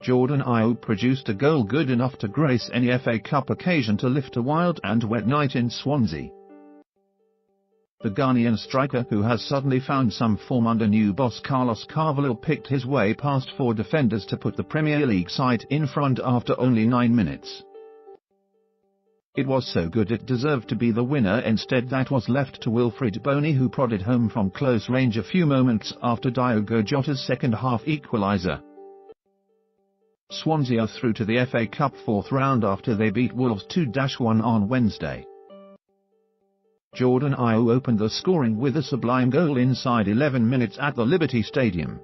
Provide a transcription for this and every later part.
Jordan Ayew produced a goal good enough to grace any FA Cup occasion to lift a wild and wet night in Swansea. The Ghanaian striker, who has suddenly found some form under new boss Carlos Carvalho, picked his way past 4 defenders to put the Premier League side in front after only 9 minutes. It was so good it deserved to be the winner. Instead, that was left to Wilfried Bony, who prodded home from close range a few moments after Diogo Jota's second-half equaliser. Swansea are through to the FA Cup 4th round after they beat Wolves 2-1 on Wednesday. Jordan Ayew opened the scoring with a sublime goal inside 11 minutes at the Liberty Stadium.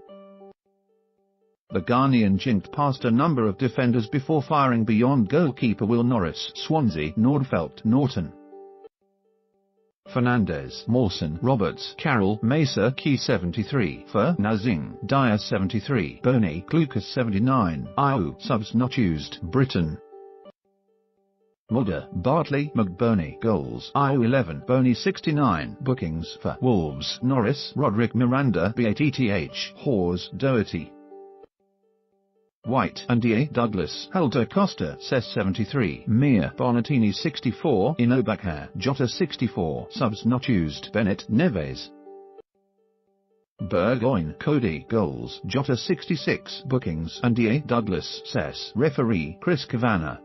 The Ghanaian jinked past a number of defenders before firing beyond goalkeeper Will Norris, Swansea, Nordfeldt, Norton, Fernandez, Mawson, Roberts, Carroll, Mesa, Key 73, Fer, Nazing, Dyer 73, Bony, Lucas 79, Ayew, subs not used, Britain, Mulder, Bartley, McBurney, goals, Ayew 11, Bony 69, bookings for Wolves, Norris, Roderick Miranda, BATTH, Hawes, Doherty, White, Ndie, Douglas, Helder Costa, Cess 73, Mia, Bonatini 64, Inobakar, Jota 64, subs not used, Bennett, Neves, Burgoyne, Cody, goals, Jota 66, bookings, Ndie, Douglas, Cess, referee, Chris Kavanagh.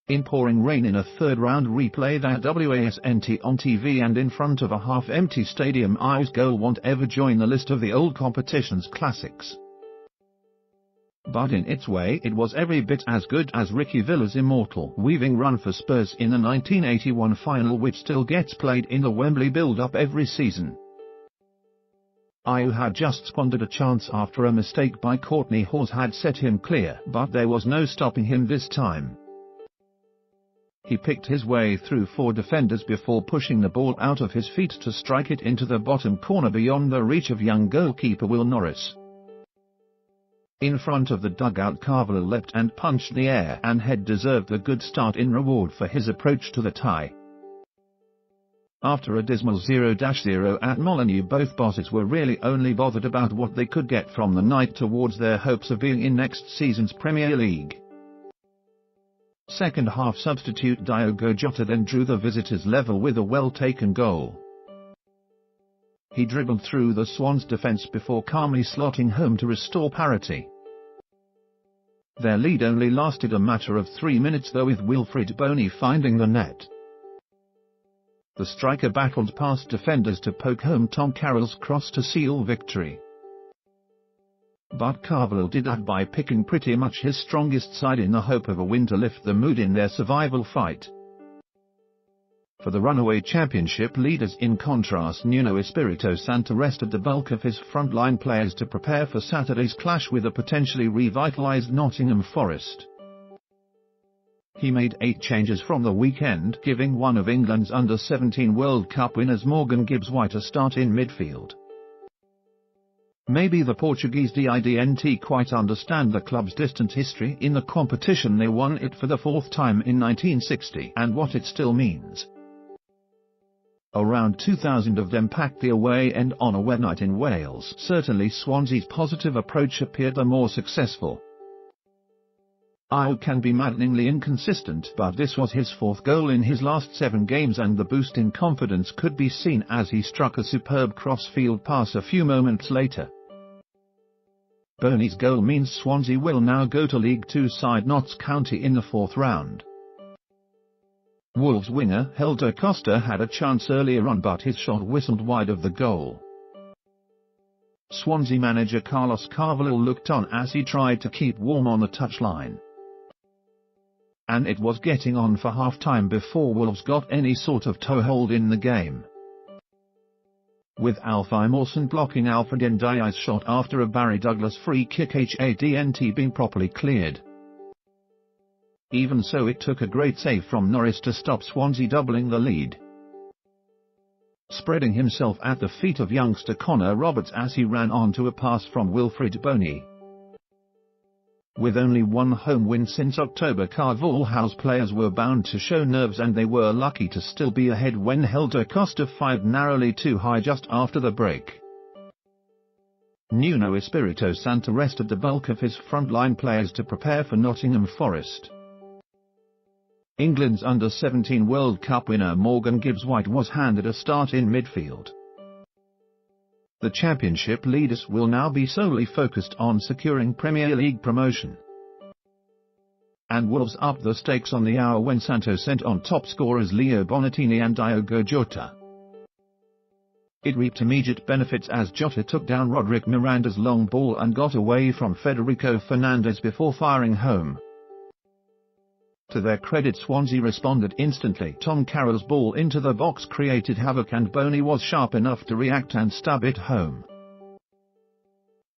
In pouring rain in a third-round replay that wasn't on TV and in front of a half-empty stadium, Ayew's goal won't ever join the list of the old competition's classics. But in its way it was every bit as good as Ricky Villa's immortal weaving run for Spurs in the 1981 final, which still gets played in the Wembley build-up every season. Ayew had just squandered a chance after a mistake by Courtney Hawes had set him clear, but there was no stopping him this time. He picked his way through 4 defenders before pushing the ball out of his feet to strike it into the bottom corner beyond the reach of young goalkeeper Will Norris. In front of the dugout, Carvalho leapt and punched the air and had deserved a good start in reward for his approach to the tie. After a dismal 0-0 at Molineux, both bosses were really only bothered about what they could get from the night towards their hopes of being in next season's Premier League. Second half substitute Diogo Jota then drew the visitors level with a well-taken goal. He dribbled through the Swans' defence before calmly slotting home to restore parity. Their lead only lasted a matter of 3 minutes though, with Wilfried Bony finding the net. The striker battled past defenders to poke home Tom Carroll's cross to seal victory. But Carvalho did that by picking pretty much his strongest side in the hope of a win to lift the mood in their survival fight. For the runaway championship leaders, in contrast, Nuno Espirito Santo rested the bulk of his frontline players to prepare for Saturday's clash with a potentially revitalised Nottingham Forest. He made 8 changes from the weekend, giving one of England's under-17 World Cup winners Morgan Gibbs-White a start in midfield. Maybe the Portuguese didn't quite understand the club's distant history in the competition. They won it for the 4th time in 1960 and what it still means. Around 2,000 of them packed the away end on a wet night in Wales. Certainly Swansea's positive approach appeared the more successful. Ayew can be maddeningly inconsistent, but this was his 4th goal in his last 7 games, and the boost in confidence could be seen as he struck a superb cross-field pass a few moments later. Bony's goal means Swansea will now go to League Two side Notts County in the 4th round. Wolves winger Helder Costa had a chance earlier on, but his shot whistled wide of the goal. Swansea manager Carlos Carvalho looked on as he tried to keep warm on the touchline. And it was getting on for half-time before Wolves got any sort of toehold in the game, with Alfie Mawson blocking Alfred Ndie's shot after a Barry Douglas free kick hadn't been properly cleared. Even so, it took a great save from Norris to stop Swansea doubling the lead. Spreading himself at the feet of youngster Connor Roberts as he ran onto a pass from Wilfried Bony. With only one home win since October, Carvalho's players were bound to show nerves, and they were lucky to still be ahead when Helder Costa fired narrowly too high just after the break. Nuno Espirito Santo rested the bulk of his frontline players to prepare for Nottingham Forest. England's Under-17 World Cup winner Morgan Gibbs-White was handed a start in midfield. The Championship leaders will now be solely focused on securing Premier League promotion. And Wolves upped the stakes on the hour when Santo sent on top scorers Leo Bonatini and Diogo Jota. It reaped immediate benefits as Jota took down Roderick Miranda's long ball and got away from Federico Fernandez before firing home. To their credit, Swansea responded instantly. Tom Carroll's ball into the box created havoc and Bony was sharp enough to react and stab it home.